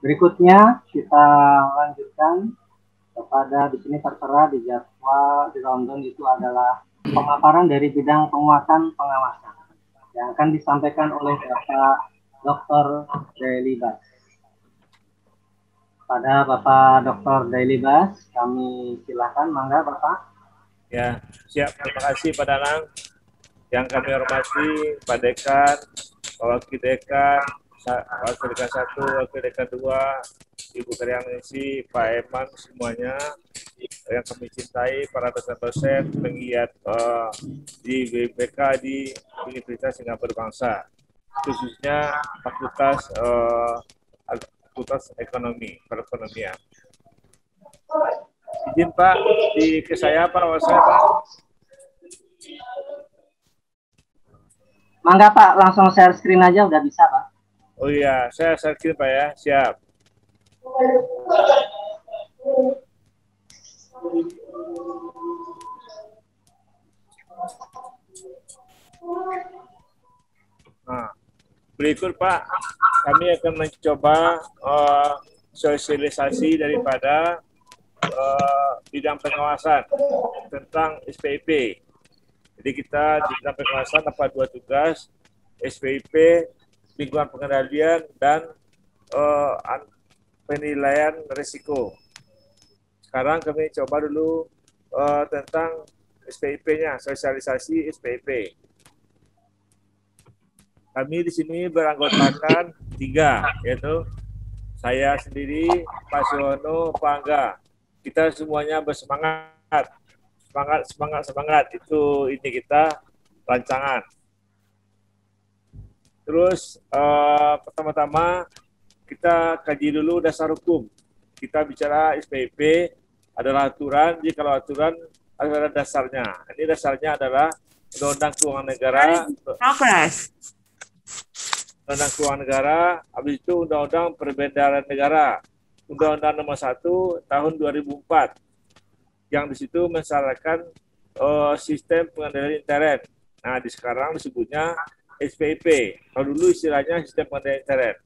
Berikutnya kita lanjutkan kepada di sini tertera di jadwal di London itu adalah pemaparan dari bidang penguatan pengawasan yang akan disampaikan oleh Bapak Dr. Dailybas. Pada Bapak Dr. Dailybas, kami silakan, mangga Bapak. Ya, siap. Terima kasih Pak Danang. Yang kami hormati Pak Dekan, Pak Wakil Dekan, Wakil Dekan 1, Wakil Dekan 2, Ibu Karyangisi, Pak Eman, semuanya yang kami cintai, para dosen-dosen, penggiat di BPK di Universitas Singapura Bangsa, khususnya Fakultas Ekonomi, Perekonomian. Izin Pak, ke saya Pak, saya Pak. Mangga Pak, langsung share screen aja udah bisa Pak. Oh iya, saya share screen Pak ya, siap. Nah, berikut Pak, kami akan mencoba sosialisasi daripada bidang pengawasan tentang SPIP. Jadi kita di bidang pengawasan dapat 2 tugas, SPIP, lingkungan pengendalian, dan penilaian risiko. Sekarang kami coba dulu tentang SPIP-nya, sosialisasi SPIP. Kami di sini beranggotakan 3, yaitu saya sendiri, Pak Suwono, Pak Angga. Kita semuanya bersemangat. Semangat. Itu ini kita rancangan. Terus pertama-tama kita kaji dulu dasar hukum. Kita bicara SPIP adalah aturan, jadi kalau aturan adalah dasarnya. Ini dasarnya adalah Undang-Undang Keuangan Negara. Undang-Undang Keuangan Negara, habis itu Undang-Undang Perbendaharaan Negara, Undang-Undang Nomor 1 Tahun 2004, yang di situ mensyaratkan sistem pengendalian intern. Nah, di sekarang disebutnya SPIP. Kalau dulu istilahnya sistem pengendalian intern.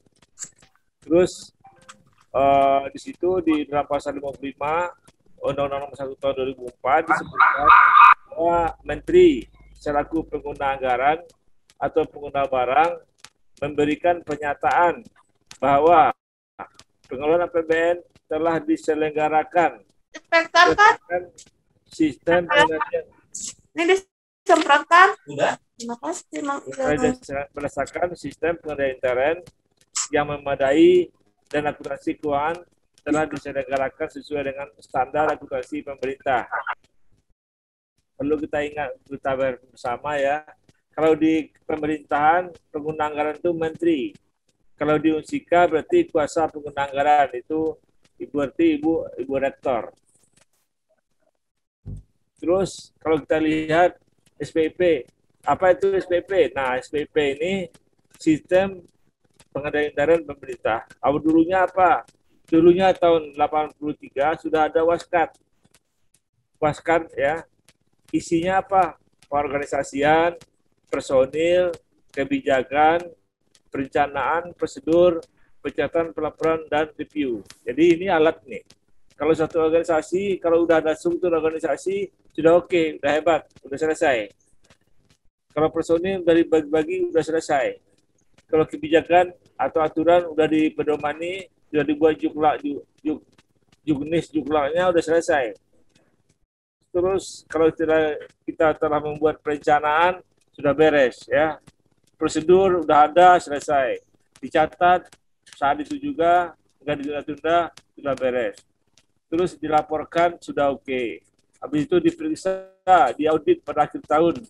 Terus di situ di dalam pasal 55 Undang-Undang Nomor 1 Tahun 2004 disebutkan bahwa Menteri selaku pengguna anggaran atau pengguna barang memberikan pernyataan bahwa pengelolaan APBN telah diselenggarakan sistem pengendalian. Ini disemprotkan. Sudah. Terima kasih, berdasarkan sistem pengendalian intern yang memadai dan akuntansi keuangan telah diselenggarakan sesuai dengan standar akuntansi pemerintah. Perlu kita ingat, kita bersama ya. Kalau di pemerintahan, pengguna anggaran itu menteri. Kalau di Unsika berarti kuasa pengguna anggaran itu berarti ibu rektor. Terus kalau kita lihat SPIP, apa itu SPIP? Nah, SPIP ini sistem pengendalian intern pemerintah. Awal dulunya apa? Dulunya tahun 83 sudah ada Waskat. Waskat ya. Isinya apa? Pengorganisasian, personil, kebijakan, perencanaan, prosedur, pencatatan, pelaporan, dan review. Jadi ini alat nih. Kalau satu organisasi, kalau udah ada struktur organisasi, sudah oke, udah hebat, udah selesai. Kalau personil dari bagi-bagi, udah selesai. Kalau kebijakan atau aturan udah dipedomani, sudah dibuat juklaknya udah selesai. Terus kalau kita telah membuat perencanaan, sudah beres ya. Prosedur udah ada, selesai. Dicatat, saat itu juga, nggak ditunda-tunda, sudah beres. Terus dilaporkan, sudah oke. Habis itu diperiksa, diaudit pada akhir tahun,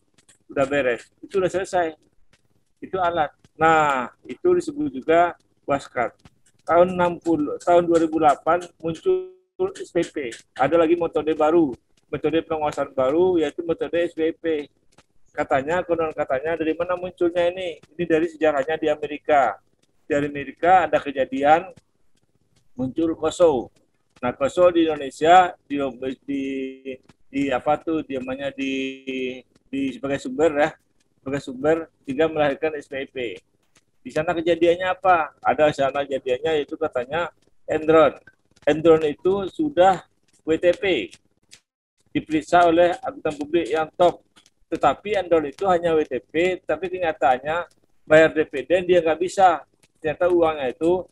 sudah beres. Itu sudah selesai. Itu alat. Nah, itu disebut juga Waskat. Tahun 2008 muncul SPP. Ada lagi metode baru, metode pengawasan baru, yaitu metode SPP. Konon katanya dari mana munculnya ini? Ini dari sejarahnya di Amerika. Di Amerika ada kejadian muncul KOSO. Nah, KOSO di Indonesia di apa tuh namanya di sebagai sumber ya, sebagai sumber hingga melahirkan SPIP. Di sana kejadiannya apa? Ada sana kejadiannya itu katanya Enron. Enron itu sudah WTP, diperiksa oleh akuntan publik yang top. Tetapi Enron itu hanya WTP, tapi kenyataannya bayar dividen dia nggak bisa. Ternyata uangnya itu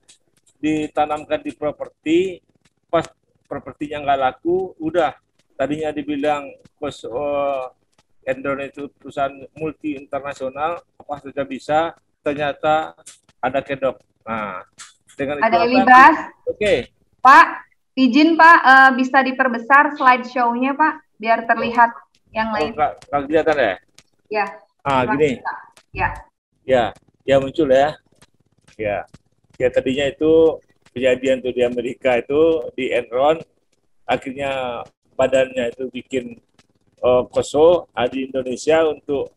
ditanamkan di properti, pas propertinya nggak laku, udah. Tadinya dibilang Enron itu perusahaan multi internasional, apa sudah bisa, ternyata ada kedok. Nah, dengan Ada itu Elibas. Oke. Pak, izin Pak, bisa diperbesar slideshow-nya Pak, biar terlihat yang lain. Kalau kelihatan ya? Ya. Gini. Ya. Ya muncul ya. Ya tadinya itu kejadian tuh di Amerika itu di Enron, akhirnya badannya itu bikin koso, di Indonesia untuk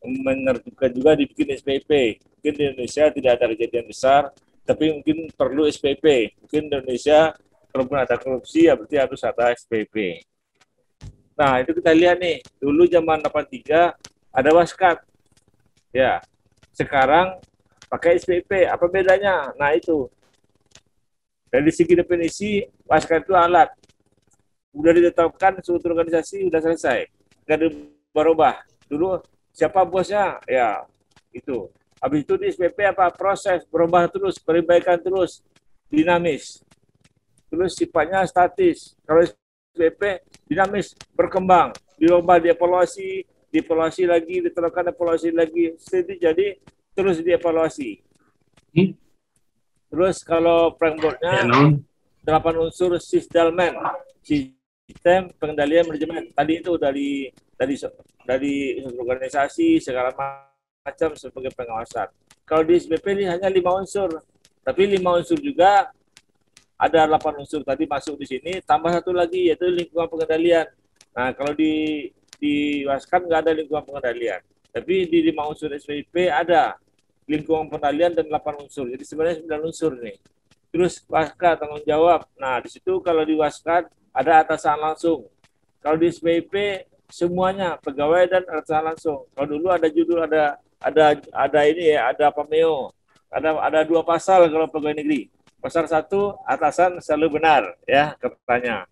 menertibkan juga dibikin SPP. Mungkin di Indonesia tidak ada kejadian besar, tapi mungkin perlu SPP. Mungkin Indonesia kalaupun ada korupsi ya berarti harus ada SPP. Nah, itu kita lihat nih, dulu zaman 83 ada waskat. Ya. Sekarang pakai SPP, apa bedanya? Nah, itu. Dari segi definisi, waskat itu alat. Udah ditetapkan struktur organisasi, udah selesai. Nggak berubah. Dulu siapa bosnya? Ya, itu. Habis itu di SPP apa? Proses, berubah terus, perbaikan terus, dinamis. Terus sifatnya statis. Kalau SPP, dinamis, berkembang, diubah, dievaluasi lagi, diterapkan evaluasi lagi. Jadi terus dievaluasi. Terus kalau frameworknya 8 unsur SISDALMAN, sistem pengendalian manajemen. Tadi itu dari organisasi segala macam sebagai pengawasan. Kalau di SPP ini hanya 5 unsur, tapi 5 unsur juga ada 8 unsur tadi masuk di sini, tambah satu lagi yaitu lingkungan pengendalian. Nah, kalau di Waskan nggak ada lingkungan pengendalian, tapi di 5 unsur SPP ada lingkungan pengendalian dan 8 unsur. Jadi sebenarnya 9 unsur nih. Terus Waskat tanggung jawab. Nah, di situ kalau di Waskat ada atasan langsung. Kalau di SPP semuanya pegawai dan atasan langsung. Kalau dulu ada judul ada ini ya, ada pameo. Ada 2 pasal kalau pegawai negeri. Pasal 1 atasan selalu benar ya katanya.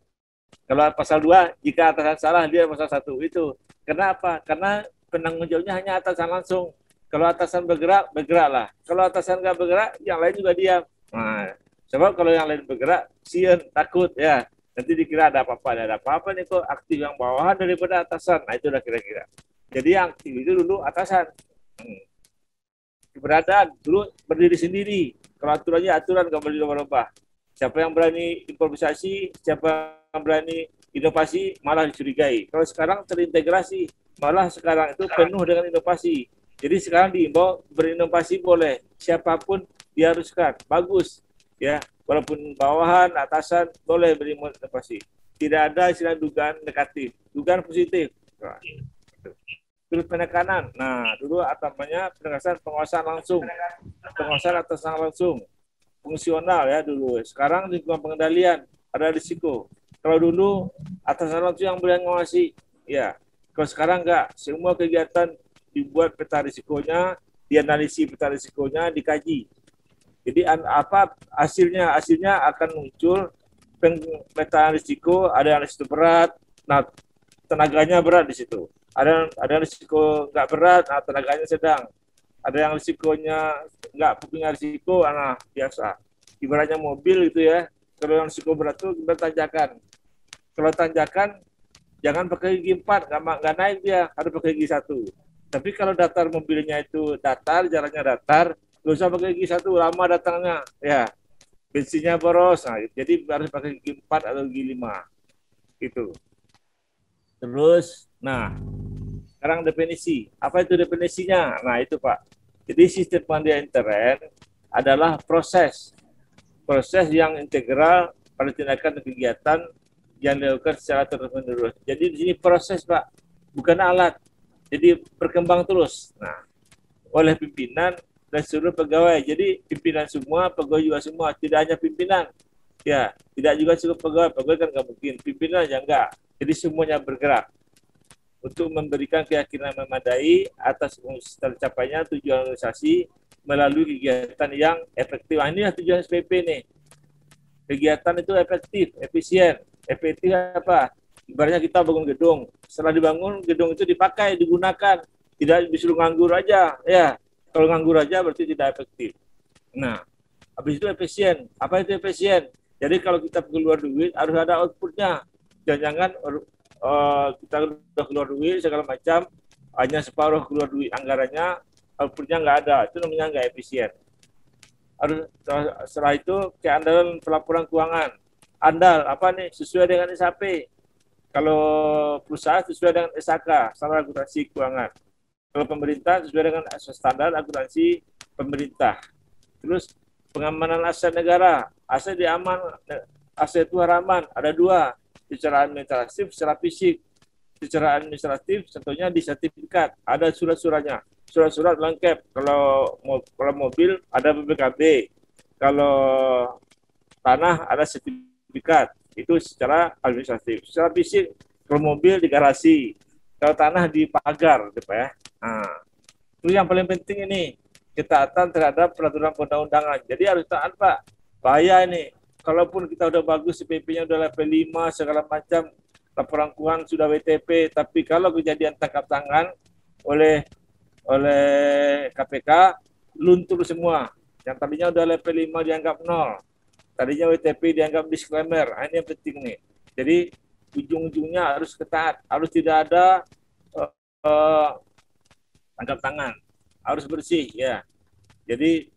Kalau pasal 2 jika atasan salah dia pasal 1 itu. Kenapa? Karena penanggung jawabnya hanya atasan langsung. Kalau atasan bergerak, bergeraklah. Kalau atasan nggak bergerak, yang lain juga diam. Nah, sebab kalau yang lain bergerak, sien, takut ya. Nanti dikira ada apa-apa. Ada apa-apa nih kok aktif yang bawahan daripada atasan. Nah, itu udah kira-kira. Jadi yang aktif itu dulu atasan. Keberadaan dulu berdiri sendiri. Kalau aturannya aturan, nggak boleh dirubah-rubah. Siapa yang berani improvisasi, siapa yang berani inovasi, malah dicurigai. Kalau sekarang terintegrasi, malah sekarang itu penuh dengan inovasi. Jadi sekarang diimbau berinovasi boleh, siapapun diharuskan, bagus ya, walaupun bawahan, atasan boleh berinovasi. Tidak ada istilah dugaan negatif, dugaan positif. Nah, terus penekanan. Nah, dulu namanya penegasan penguasaan langsung, penguasaan atasan langsung, fungsional ya dulu. Sekarang lingkungan pengendalian, ada risiko. Kalau dulu atasan langsung yang boleh mengawasi, ya. Kalau sekarang enggak, semua kegiatan dibuat peta risikonya, dianalisis peta risikonya, dikaji. Jadi apa hasilnya? Hasilnya akan muncul peta risiko, ada yang risiko berat, nah tenaganya berat di situ. Ada risiko nggak berat, nah tenaganya sedang. Ada yang risikonya nggak punya risiko, nah biasa. Ibaratnya mobil gitu ya. Kalau yang risiko berat itu kita tanjakan. Kalau tanjakan jangan pakai gigi 4, nggak naik dia, harus pakai gigi 1. Tapi kalau datar mobilnya itu datar, jalannya datar, nggak usah pakai gigi 1, lama datangnya. Ya, bensinnya boros. Nah, jadi harus pakai gigi 4 atau gigi 5. Gitu. Terus, nah, sekarang definisi. Apa itu definisinya? Nah, itu Pak. Jadi sistem pengendalian intern adalah proses yang integral pada tindakan dan kegiatan yang dilakukan secara terus-menerus. Jadi di sini proses Pak, bukan alat. Jadi berkembang terus. Nah, oleh pimpinan dan seluruh pegawai. Jadi pimpinan semua, pegawai juga semua. Tidak hanya pimpinan. Ya, tidak juga cukup pegawai. Pegawai kan nggak mungkin. Pimpinan aja enggak. Jadi semuanya bergerak untuk memberikan keyakinan memadai atas tercapainya tujuan organisasi melalui kegiatan yang efektif. Nah, ini tujuan SPP nih. Kegiatan itu efektif, efisien. Efektif apa? Ibaratnya kita bangun gedung. Setelah dibangun, gedung itu dipakai, digunakan. Tidak disuruh nganggur aja. Ya, kalau nganggur aja berarti tidak efektif. Nah, habis itu efisien. Apa itu efisien? Jadi kalau kita keluar duit, harus ada outputnya. Jangan kita udah keluar duit, segala macam, hanya separuh keluar duit anggarannya, outputnya nggak ada. Itu namanya nggak efisien. Harus setelah itu keandalan pelaporan keuangan. Andal apa nih? Sesuai dengan SAP. Kalau perusahaan sesuai dengan SAK, standar akuntansi keuangan. Kalau pemerintah sesuai dengan standar akuntansi pemerintah. Terus pengamanan aset negara. Aset diaman, aset itu haraman. Ada dua, secara administratif, secara fisik. Secara administratif tentunya di sertifikat. Ada surat-suratnya. Surat-surat lengkap. Kalau mobil ada BPKB, kalau tanah ada sertifikat. Itu secara administratif. Secara fisik, kalau mobil di garasi, kalau tanah di pagar, gitu ya. Nah, itu yang paling penting ini, ketaatan terhadap peraturan perundang-undangan. Jadi harus taat, Pak. Bahaya ini. Kalaupun kita udah bagus, CPP-nya udah level 5, segala macam, laporan keuangan sudah WTP, tapi kalau kejadian tangkap tangan oleh KPK, luntur semua. Yang tadinya udah level 5 dianggap 0. Tadinya WTP dianggap disclaimer. Ini yang penting nih. Jadi ujung-ujungnya harus ketat. Harus tidak ada tangkap tangan. Harus bersih ya. Jadi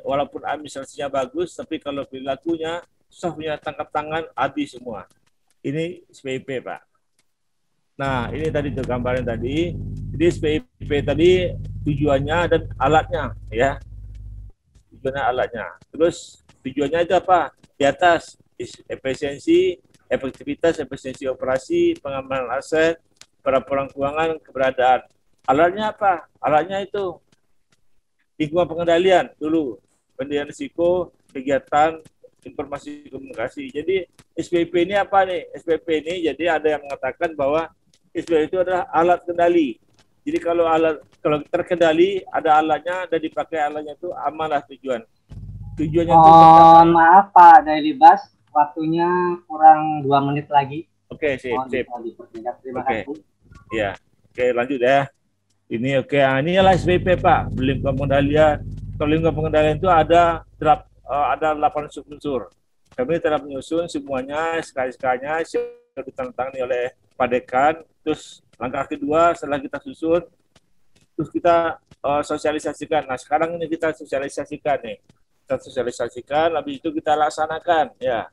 walaupun administrasinya bagus, tapi kalau perilakunya softnya tangkap tangan habis semua. Ini SPIP, Pak. Nah, ini tadi tuh gambaran tadi. Jadi SPIP tadi tujuannya dan alatnya ya. Tujuannya alatnya. Terus tujuannya itu apa? Di atas efisiensi, efektivitas, efisiensi operasi, pengamanan aset, pelaporan keuangan, keberadaan. Alatnya apa? Alatnya itu lingkungan pengendalian dulu, pengendalian risiko, kegiatan, informasi komunikasi. Jadi SPP ini apa nih? SPP ini jadi ada yang mengatakan bahwa SPP itu adalah alat kendali. Jadi kalau terkendali ada alatnya dan dipakai alatnya itu amanlah tujuan. Tujuannya itu maaf Pak dari Bas, waktunya kurang 2 menit lagi. Oke, sip. Terima kasih. Ya, oke lanjut ya. Ini oke, ini adalah SPP Pak, lingkungan pengendalian. Kalau lingkungan pengendalian itu ada 8 unsur. Kami telah menyusun semuanya, sekali-sekalinya sudah ditandatangani oleh Pak Dekan. Terus langkah kedua setelah kita susun, terus kita sosialisasikan. Nah sekarang ini kita sosialisasikan nih. Kita sosialisasikan, habis itu kita laksanakan ya.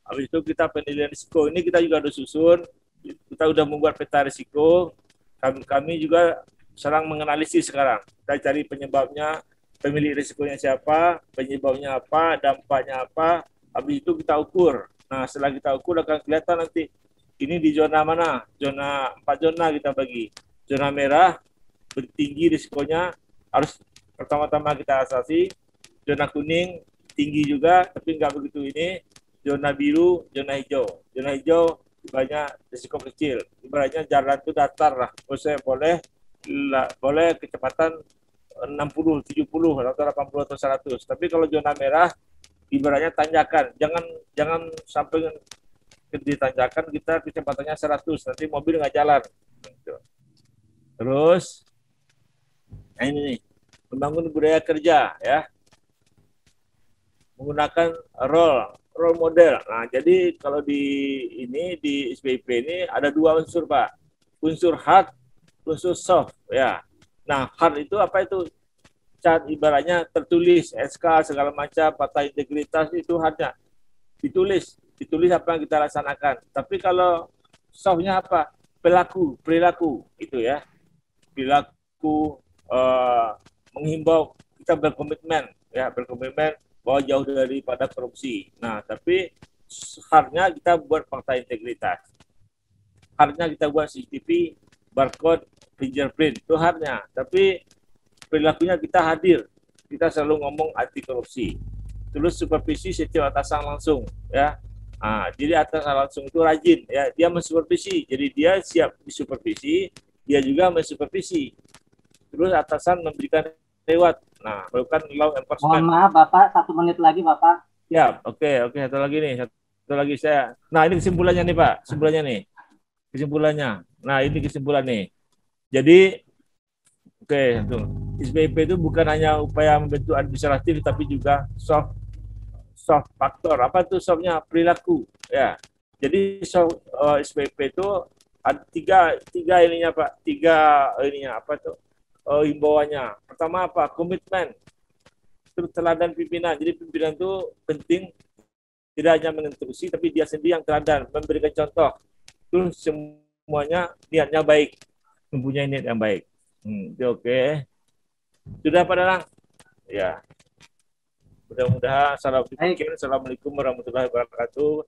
Habis itu kita penilaian risiko. Ini kita juga udah susun, kita udah membuat peta risiko. Kami juga sedang menganalisis sekarang. Kita cari penyebabnya, pemilik risikonya siapa, penyebabnya apa, dampaknya apa. Habis itu kita ukur. Nah setelah kita ukur akan kelihatan nanti ini di zona mana. 4 zona kita bagi. Zona merah, tinggi risikonya, harus pertama-tama kita asasi. Zona kuning, tinggi juga, tapi nggak begitu ini. Zona biru, zona hijau. Zona hijau banyak risiko kecil. Ibaratnya jalan itu datar lah. Boleh kecepatan 60, 70, atau 80 atau 100. Tapi kalau zona merah, ibaratnya tanjakan. Jangan sampai ditanjakan kita kecepatannya 100. Nanti mobil nggak jalan. Terus, nah ini nih, membangun budaya kerja ya. Menggunakan role model. Nah, jadi kalau di SPIP ini ada 2 unsur, Pak. Unsur hard, unsur soft ya. Nah, hard itu apa itu? Cat ibaratnya tertulis, SK segala macam, patah integritas itu hardnya. Ditulis apa yang kita laksanakan. Tapi kalau softnya apa? Perilaku itu ya. Perilaku menghimbau kita berkomitmen bahwa jauh daripada korupsi. Nah, tapi hardnya kita buat fakta integritas. Hardnya kita buat CCTV, barcode, fingerprint. Itu hardnya. Tapi perilakunya kita hadir. Kita selalu ngomong anti korupsi. Terus supervisi setiap atasan langsung. Ya. Nah, jadi atasan langsung itu rajin. Ya. Dia mensupervisi. Jadi dia siap disupervisi, dia juga mensupervisi. Terus atasan memberikan lewat. Nah, melakukan law Mohon enforcement. maaf Bapak, 1 menit lagi Bapak. Ya, oke, satu lagi nih, satu lagi saya. Nah, ini kesimpulannya nih Pak, kesimpulannya nih, kesimpulannya. Nah, ini kesimpulan nih. Jadi, oke, tuh. SPP itu bukan hanya upaya membentuk administratif, tapi juga soft faktor. Apa tuh softnya? Perilaku. Ya. Jadi SPP itu ada tiga ininya Pak, tiga ininya apa tuh? Himbauannya. Pertama apa? Komitmen. Terus teladan pimpinan. Jadi pimpinan itu penting tidak hanya menginstruksi, tapi dia sendiri yang teladan, memberikan contoh. Terus semuanya niatnya baik, mempunyai niat yang baik. Itu oke. Sudah Pak Danang? Ya. Mudah-mudahan salam pikir. Assalamualaikum warahmatullahi wabarakatuh.